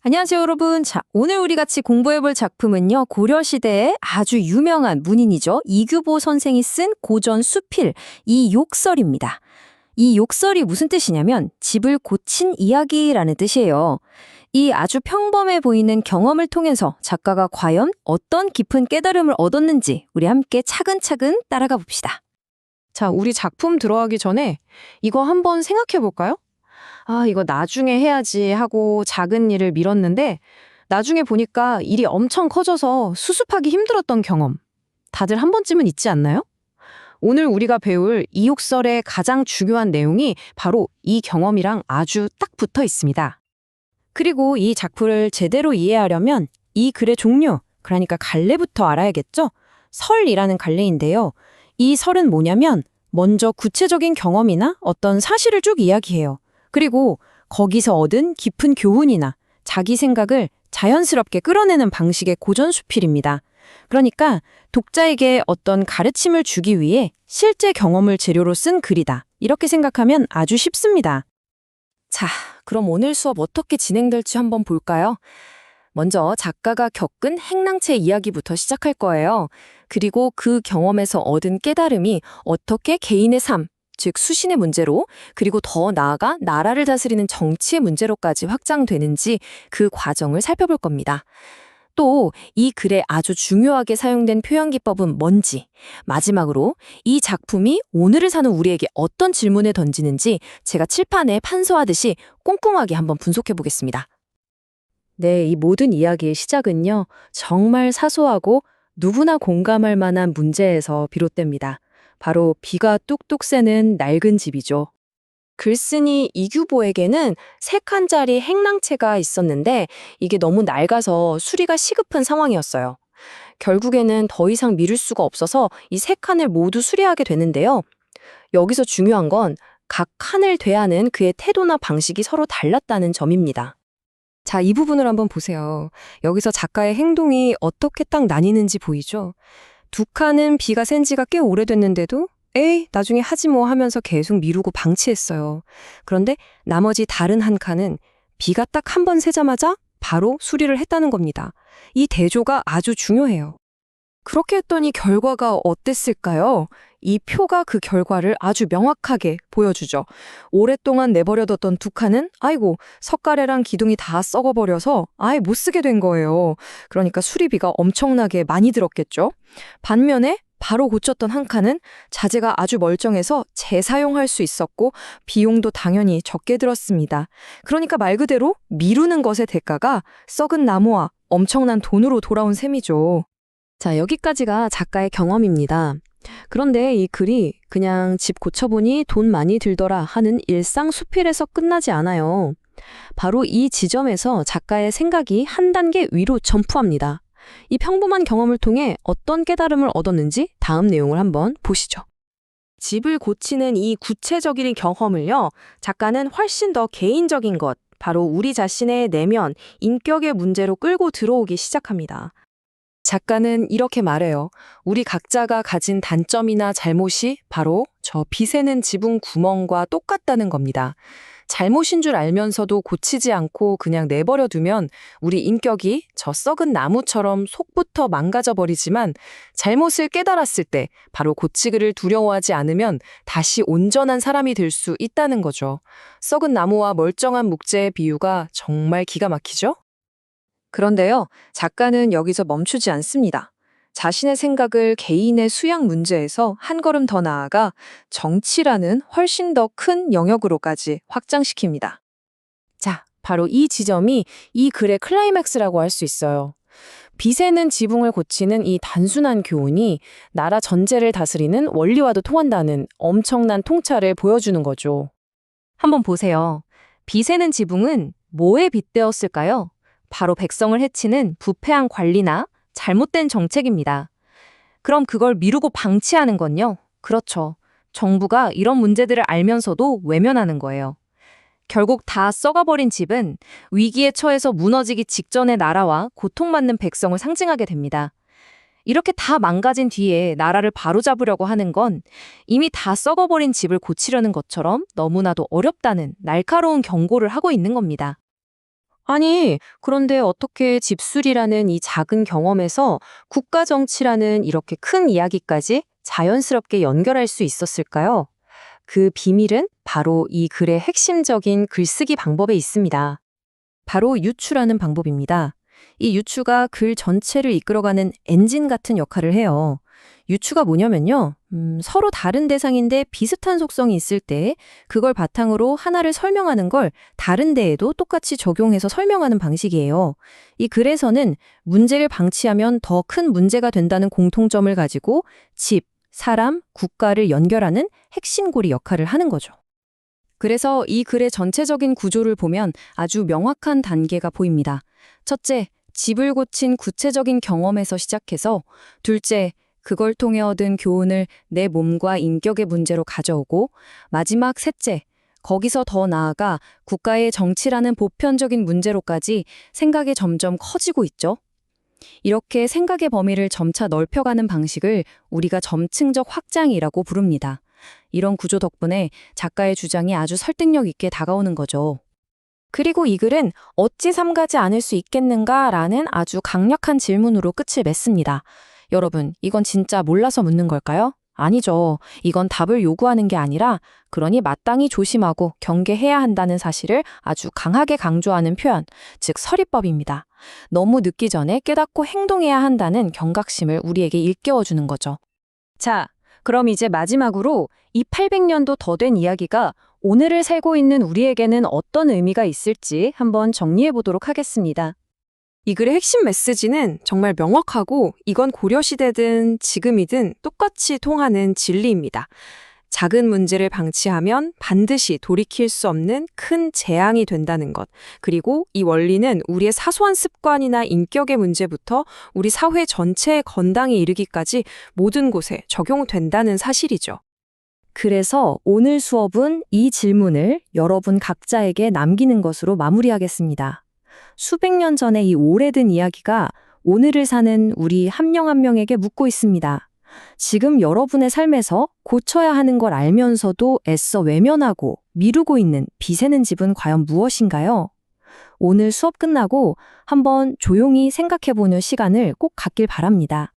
안녕하세요, 여러분. 자, 오늘 우리 같이 공부해볼 작품은요, 고려시대의 아주 유명한 문인이죠. 이규보 선생이 쓴 고전 수필, 이 욕설입니다. 이 욕설이 무슨 뜻이냐면, 집을 고친 이야기라는 뜻이에요. 이 아주 평범해 보이는 경험을 통해서 작가가 과연 어떤 깊은 깨달음을 얻었는지 우리 함께 차근차근 따라가 봅시다. 자, 우리 작품 들어가기 전에 이거 한번 생각해 볼까요? 이거 나중에 해야지 하고 작은 일을 미뤘는데 나중에 보니까 일이 엄청 커져서 수습하기 힘들었던 경험. 다들 한 번쯤은 있지 않나요? 오늘 우리가 배울 이 욕설의 가장 중요한 내용이 바로 이 경험이랑 아주 딱 붙어 있습니다. 그리고 이 작품을 제대로 이해하려면 이 글의 종류, 그러니까 갈래부터 알아야겠죠? 설이라는 갈래인데요. 이 설은 뭐냐면 먼저 구체적인 경험이나 어떤 사실을 쭉 이야기해요. 그리고 거기서 얻은 깊은 교훈이나 자기 생각을 자연스럽게 끌어내는 방식의 고전 수필입니다. 그러니까 독자에게 어떤 가르침을 주기 위해 실제 경험을 재료로 쓴 글이다. 이렇게 생각하면 아주 쉽습니다. 자, 그럼 오늘 수업 어떻게 진행될지 한번 볼까요? 먼저 작가가 겪은 행랑채 이야기부터 시작할 거예요. 그리고 그 경험에서 얻은 깨달음이 어떻게 개인의 삶, 즉 수신의 문제로, 그리고 더 나아가 나라를 다스리는 정치의 문제로까지 확장되는지 그 과정을 살펴볼 겁니다. 또 이 글에 아주 중요하게 사용된 표현 기법은 뭔지, 마지막으로 이 작품이 오늘을 사는 우리에게 어떤 질문을 던지는지 제가 칠판에 판서하듯이 꼼꼼하게 한번 분석해 보겠습니다. 네, 이 모든 이야기의 시작은요, 정말 사소하고 누구나 공감할 만한 문제에서 비롯됩니다. 바로 비가 뚝뚝 새는 낡은 집이죠. 글쓴이 이규보에게는 3칸짜리 행랑채가 있었는데 이게 너무 낡아서 수리가 시급한 상황이었어요. 결국에는 더 이상 미룰 수가 없어서 이 3칸을 모두 수리하게 되는데요. 여기서 중요한 건 각 칸을 대하는 그의 태도나 방식이 서로 달랐다는 점입니다. 자, 이 부분을 한번 보세요. 여기서 작가의 행동이 어떻게 딱 나뉘는지 보이죠? 2칸은 비가 센 지가 꽤 오래됐는데도 에이, 나중에 하지 뭐 하면서 계속 미루고 방치했어요. 그런데 나머지 다른 1칸은 비가 딱 한 번 새자마자 바로 수리를 했다는 겁니다. 이 대조가 아주 중요해요. 그렇게 했더니 결과가 어땠을까요? 이 표가 그 결과를 아주 명확하게 보여주죠. 오랫동안 내버려뒀던 2칸은 아이고 석가래랑 기둥이 다 썩어버려서 아예 못 쓰게 된 거예요. 그러니까 수리비가 엄청나게 많이 들었겠죠. 반면에 바로 고쳤던 1칸은 자재가 아주 멀쩡해서 재사용할 수 있었고 비용도 당연히 적게 들었습니다. 그러니까 말 그대로 미루는 것의 대가가 썩은 나무와 엄청난 돈으로 돌아온 셈이죠. 자, 여기까지가 작가의 경험입니다. 그런데 이 글이 그냥 집 고쳐보니 돈 많이 들더라 하는 일상 수필에서 끝나지 않아요. 바로 이 지점에서 작가의 생각이 한 단계 위로 점프합니다. 이 평범한 경험을 통해 어떤 깨달음을 얻었는지 다음 내용을 한번 보시죠. 집을 고치는 이 구체적인 경험을요, 작가는 훨씬 더 개인적인 것, 바로 우리 자신의 내면, 인격의 문제로 끌고 들어오기 시작합니다. 작가는 이렇게 말해요. 우리 각자가 가진 단점이나 잘못이 바로 저 비새는 지붕 구멍과 똑같다는 겁니다. 잘못인 줄 알면서도 고치지 않고 그냥 내버려 두면 우리 인격이 저 썩은 나무처럼 속부터 망가져 버리지만 잘못을 깨달았을 때 바로 고치기를 두려워하지 않으면 다시 온전한 사람이 될 수 있다는 거죠. 썩은 나무와 멀쩡한 묵재의 비유가 정말 기가 막히죠? 그런데요, 작가는 여기서 멈추지 않습니다. 자신의 생각을 개인의 수양 문제에서 한 걸음 더 나아가 정치라는 훨씬 더 큰 영역으로까지 확장시킵니다. 자, 바로 이 지점이 이 글의 클라이맥스라고 할 수 있어요. 비새는 지붕을 고치는 이 단순한 교훈이 나라 전체를 다스리는 원리와도 통한다는 엄청난 통찰을 보여주는 거죠. 한번 보세요. 비새는 지붕은 뭐에 빗대었을까요? 바로 백성을 해치는 부패한 관리나 잘못된 정책입니다. 그럼 그걸 미루고 방치하는 건요? 그렇죠. 정부가 이런 문제들을 알면서도 외면하는 거예요. 결국 다 썩어버린 집은 위기에 처해서 무너지기 직전의 나라와 고통받는 백성을 상징하게 됩니다. 이렇게 다 망가진 뒤에 나라를 바로잡으려고 하는 건 이미 다 썩어버린 집을 고치려는 것처럼 너무나도 어렵다는 날카로운 경고를 하고 있는 겁니다. 아니, 그런데 어떻게 집술이라는 이 작은 경험에서 국가 정치라는 이렇게 큰 이야기까지 자연스럽게 연결할 수 있었을까요? 그 비밀은 바로 이 글의 핵심적인 글쓰기 방법에 있습니다. 바로 유추라는 방법입니다. 이 유추가 글 전체를 이끌어가는 엔진 같은 역할을 해요. 유추가 뭐냐면요. 서로 다른 대상인데 비슷한 속성이 있을 때 그걸 바탕으로 하나를 설명하는 걸 다른 데에도 똑같이 적용해서 설명하는 방식이에요. 이 글에서는 문제를 방치하면 더 큰 문제가 된다는 공통점을 가지고 집, 사람, 국가를 연결하는 핵심고리 역할을 하는 거죠. 그래서 이 글의 전체적인 구조를 보면 아주 명확한 단계가 보입니다. 첫째, 집을 고친 구체적인 경험에서 시작해서 둘째, 그걸 통해 얻은 교훈을 내 몸과 인격의 문제로 가져오고 마지막 셋째, 거기서 더 나아가 국가의 정치라는 보편적인 문제로까지 생각이 점점 커지고 있죠. 이렇게 생각의 범위를 점차 넓혀가는 방식을 우리가 점층적 확장이라고 부릅니다. 이런 구조 덕분에 작가의 주장이 아주 설득력 있게 다가오는 거죠. 그리고 이 글은 어찌 삼가지 않을 수 있겠는가라는 아주 강력한 질문으로 끝을 맺습니다. 여러분, 이건 진짜 몰라서 묻는 걸까요? 아니죠. 이건 답을 요구하는 게 아니라 그러니 마땅히 조심하고 경계해야 한다는 사실을 아주 강하게 강조하는 표현, 즉 서리법입니다. 너무 늦기 전에 깨닫고 행동해야 한다는 경각심을 우리에게 일깨워주는 거죠. 자, 그럼 이제 마지막으로 이 800년도 더 된 이야기가 오늘을 살고 있는 우리에게는 어떤 의미가 있을지 한번 정리해 보도록 하겠습니다. 이 글의 핵심 메시지는 정말 명확하고 이건 고려시대든 지금이든 똑같이 통하는 진리입니다. 작은 문제를 방치하면 반드시 돌이킬 수 없는 큰 재앙이 된다는 것. 그리고 이 원리는 우리의 사소한 습관이나 인격의 문제부터 우리 사회 전체의 건당에 이르기까지 모든 곳에 적용된다는 사실이죠. 그래서 오늘 수업은 이 질문을 여러분 각자에게 남기는 것으로 마무리하겠습니다. 수백 년 전의 이 오래된 이야기가 오늘을 사는 우리 한 명 한 명에게 묻고 있습니다. 지금 여러분의 삶에서 고쳐야 하는 걸 알면서도 애써 외면하고 미루고 있는 비세는 집은 과연 무엇인가요? 오늘 수업 끝나고 한번 조용히 생각해보는 시간을 꼭 갖길 바랍니다.